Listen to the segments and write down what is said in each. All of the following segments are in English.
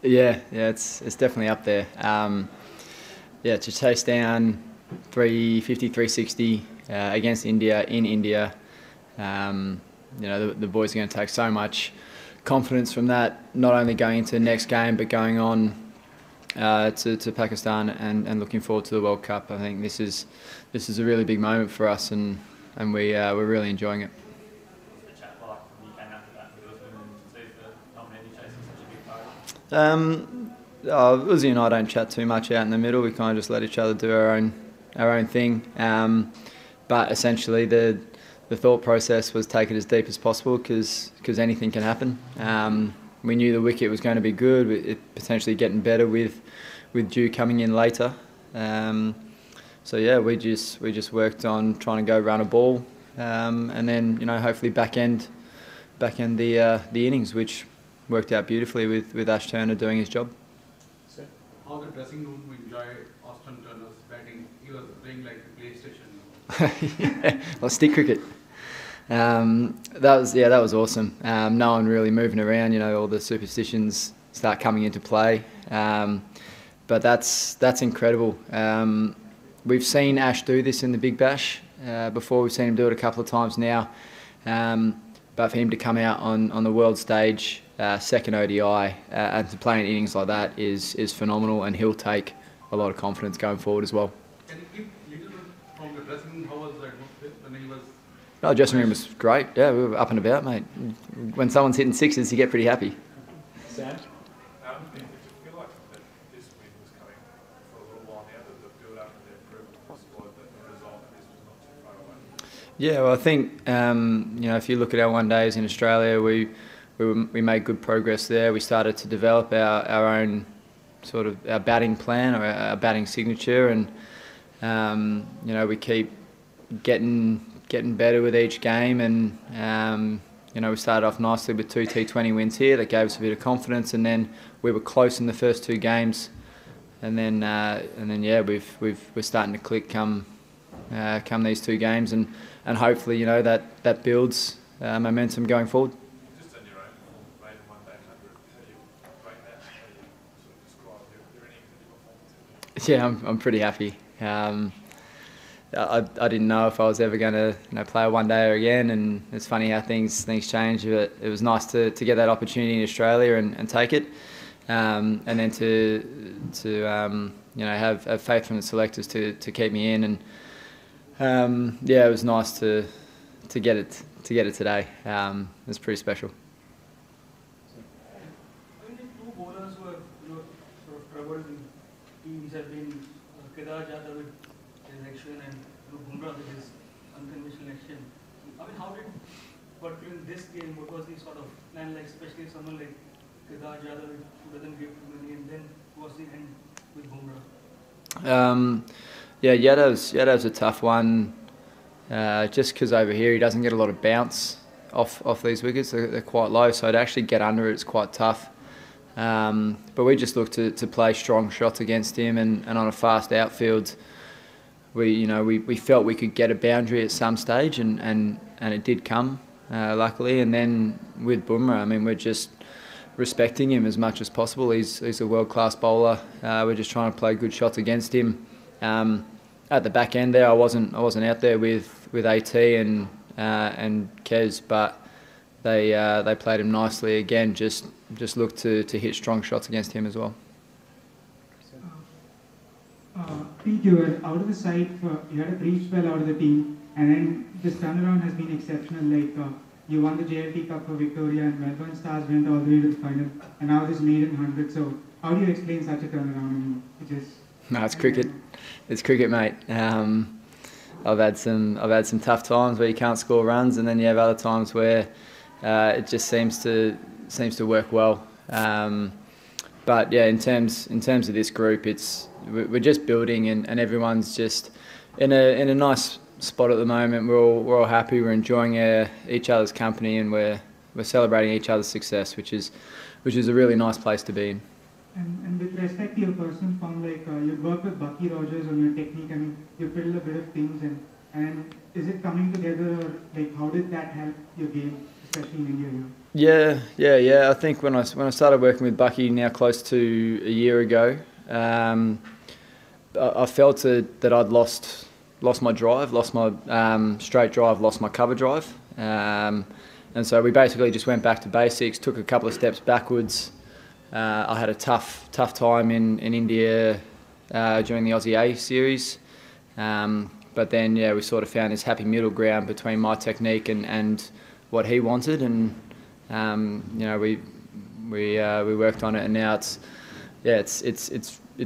Yeah, it's definitely up there. Yeah, to chase down 350, 360 against India in India. You know, the boys are going to take so much confidence from that, not only going into the next game, but going on to Pakistan and looking forward to the World Cup. I think this is a really big moment for us, and we're really enjoying it. Uzi and I don't chat too much out in the middle. We kind of just let each other do our own thing. But essentially, the thought process was take it as deep as possible because anything can happen. We knew the wicket was going to be good. It potentially getting better with Dew coming in later. So yeah, we just worked on trying to go run a ball, and then hopefully back end the innings, which worked out beautifully with Ash Turner doing his job. So how the dressing room enjoyed Austin Turner's batting? He was playing like PlayStation. Yeah, well, stick cricket. That was awesome. No one really moving around. All the superstitions start coming into play. But that's incredible. We've seen Ash do this in the Big Bash before. We've seen him do it a couple of times now. But for him to come out on the world stage, second ODI, and to play in innings like that is phenomenal, and he'll take a lot of confidence going forward as well. Can you keep little bit from the dressing room? How was that when he was? Oh, dressing room was great. Yeah, we were up and about, mate. When someone's hitting sixes, you get pretty happy. Sam? Did you feel like that this win was coming for a little while now, that the build-up and the improvement of the squad, that the result of this was not too far away? Yeah, well, I think if you look at our one days in Australia, we made good progress there. We started to develop our own sort of our batting plan or our batting signature, and we keep getting better with each game, and we started off nicely with 2 T20 wins here. That gave us a bit of confidence, and then we were close in the first 2 games, and then yeah, we're starting to click come these 2 games, and hopefully that builds momentum going forward. Just on your own maiden one day 100, how do you rate that? How do you sort of describe your innings and your performance? Yeah, I'm pretty happy. I didn't know if I was ever going to play a one day again, and it's funny how things change. But it was nice to get that opportunity in Australia and take it, and then to have faith from the selectors to keep me in, and yeah, it was nice to get it today. It's pretty special. I mean, the 2 bowlers were sort of troubled in teams have been Kedar Jadhav with his action and Bumrah with his unconventional action. I mean, how did, particularly in this game, what was the sort of plan like, especially someone like Kedar Jadhav who doesn't give too many, and then was the end with Bumrah? Yeah, Yadav's a tough one, just because over here he doesn't get a lot of bounce off these wickets. They're quite low, so to actually get under it's quite tough. But we just look to play strong shots against him, and on a fast outfield, we felt we could get a boundary at some stage, and it did come, luckily. And then with Bumrah, I mean, we're just respecting him as much as possible. He's a world-class bowler. We're just trying to play good shots against him. At the back end there, I wasn't out there with AT and Kez, but they played him nicely again. Just looked to hit strong shots against him as well. Pete, you were out of the side you had a brief spell out of the team, and then this turnaround has been exceptional. You won the JLT Cup for Victoria, and Melbourne Stars went all the way to the final, and now this maiden 100. So how do you explain such a turnaround? No, it's cricket. It's cricket, mate. I've had some tough times where you can't score runs, and then you have other times where it just seems to work well. But yeah, in terms of this group, we're just building, and everyone's just in a nice spot at the moment. We're all happy. We're enjoying each other's company, and we're celebrating each other's success, which is a really nice place to be in. And with respect to your personal form, you worked with Bucky Rogers on your technique. I mean, you fiddled a bit of things, and is it coming together, or how did that help your game, especially in India here? Yeah. I think when I started working with Bucky now close to a year ago, I felt that I'd lost my drive, lost my straight drive, lost my cover drive, and so we basically just went back to basics, took a couple of steps backwards. I had a tough time in India during the Aussie A series, but then we sort of found this happy middle ground between my technique and what he wanted, and we worked on it, and now it's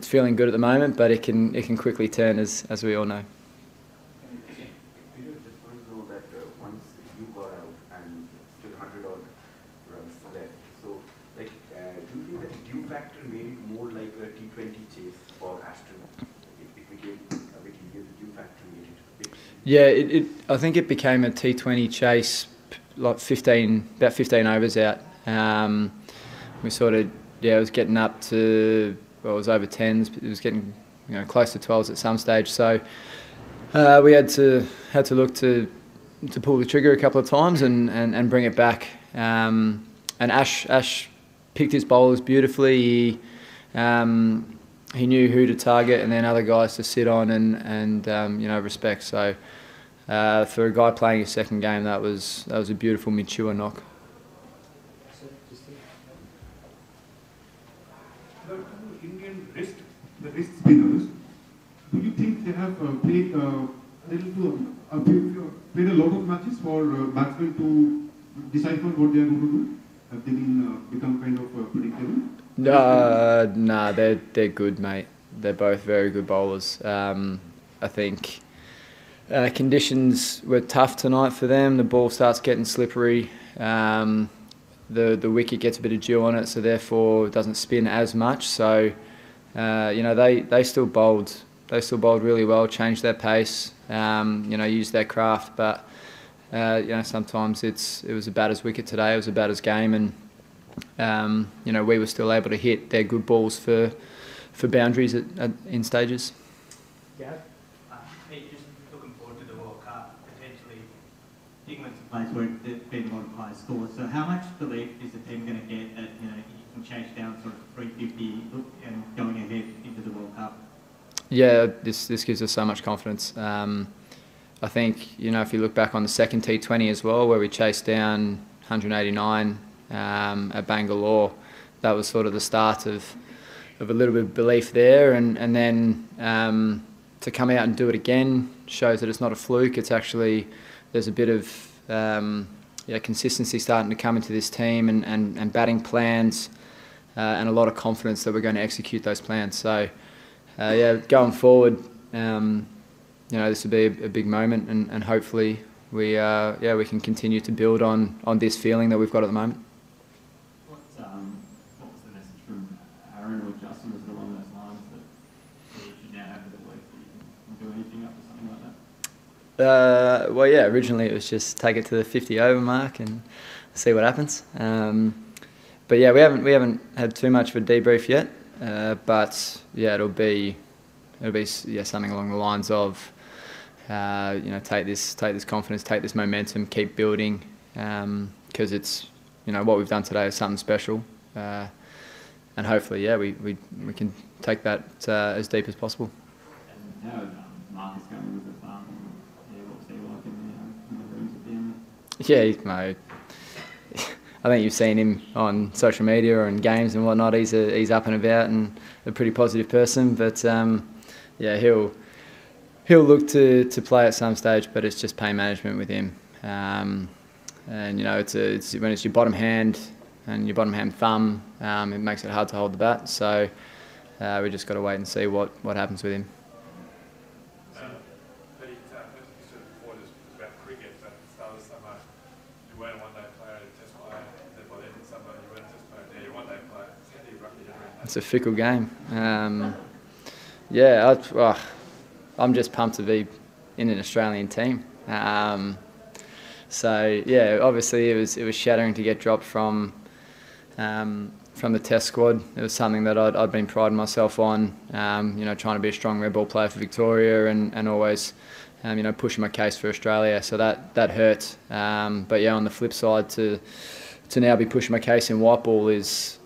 feeling good at the moment, but it can quickly turn as we all know. Peter, just want to know that once you got out and still 100-odd runs left, so do you think that the dew factor made it more like a T20 chase for Aston? It became a bit easier, the dew factor made it a bit. Yeah, I think it became a T20 chase like about 15 overs out. We sort of it was getting up to, well, it was over 10s, but it was getting close to 12s at some stage. So we had to look to pull the trigger a couple of times and bring it back. And Ash picked his bowlers beautifully. He knew who to target and then other guys to sit on and respect. So for a guy playing his second game, that was a beautiful mature knock. The wrist spinners, do you think they have played played a lot of matches for batsmen to decipher what they are going to do? Have they become kind of predictable? No, they're good, mate. They're both very good bowlers. I think conditions were tough tonight for them. The ball starts getting slippery. The wicket gets a bit of dew on it, so therefore it doesn't spin as much. So they still bowled. They still bowled really well. Changed their pace. Used their craft. But sometimes it was a batter's wicket today. It was a batter's game, and we were still able to hit their good balls for boundaries in stages. Yeah. Pete, just looking forward to the World Cup, potentially England's a place where there's been a lot of high scores. So how much belief is the team going to get that you can chase down sort of 350 and going ahead into the World Cup? Yeah, this gives us so much confidence. I think if you look back on the second T20 as well, where we chased down 189 at Bangalore, that was sort of the start of a little bit of belief there, and then to come out and do it again shows that it's not a fluke. It's actually, there's a bit of consistency starting to come into this team, and batting plans and a lot of confidence that we're going to execute those plans. So going forward, this will be a big moment, and hopefully we can continue to build on this feeling that we've got at the moment. What was the message from Aaron or Justin? Was it along those lines that you should now have the belief that you can do anything up or something like that? Originally it was just take it to the 50 over mark and see what happens. But we haven't had too much of a debrief yet. But it'll be something along the lines of take this confidence, take this momentum, keep building, because it's what we've done today is something special, and hopefully we can take that as deep as possible. And how Marcus going with the farm? What's he like in the rooms at the end? Yeah, I think you've seen him on social media or in games and whatnot. He's up and about and a pretty positive person. But he'll look to play at some stage, but it's just pain management with him. And it's when it's your bottom hand and your bottom hand thumb, it makes it hard to hold the bat. So we just got to wait and see what happens with him. It's a fickle game. I'm just pumped to be in an Australian team. Obviously it was shattering to get dropped from the Test squad. It was something that I'd been priding myself on. Trying to be a strong red ball player for Victoria and always pushing my case for Australia. So that hurt. But yeah, on the flip side, to now be pushing my case in white ball it's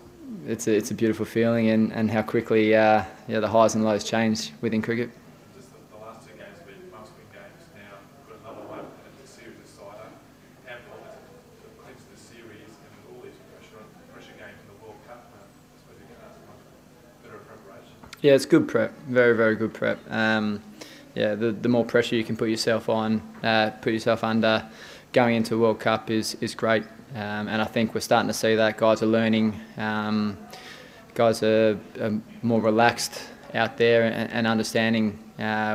a beautiful feeling, and how quickly the highs and lows change within cricket. Just the last two games have been must-win games. Now we've got another one, and the series decider. How important is it to clinch the series and with all these pressure games in the World Cup? I suppose you can ask much better preparation. Yeah, it's good prep. Very, very good prep. The more pressure you can put yourself on, put yourself under, going into World Cup is great. And I think we're starting to see that. Guys are learning. Guys are more relaxed out there and understanding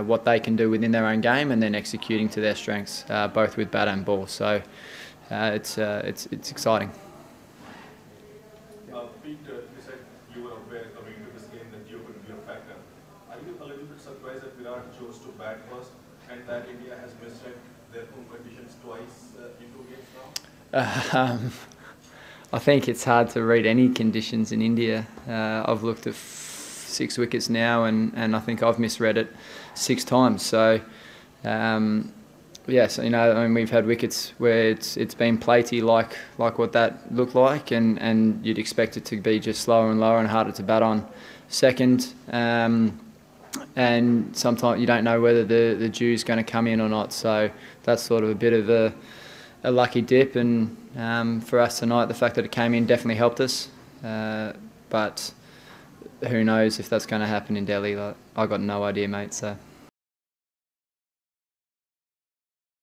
what they can do within their own game, and then executing to their strengths, both with bat and ball. So it's exciting. Pete, you said you were aware coming into this game that you could be a factor. Are you a little bit surprised that Virat chose to bat first, and that India has misread their home conditions twice in 2 games now? I think it's hard to read any conditions in India. I've looked at 6 wickets now, and I think I've misread it 6 times. So, yes, we've had wickets where it's been platey like what that looked like, and you'd expect it to be just slower and lower and harder to bat on second. And sometimes you don't know whether the dew's going to come in or not. So that's sort of a bit of a lucky dip, and for us tonight, the fact that it came in definitely helped us. But who knows if that's going to happen in Delhi? I got no idea, mate. So.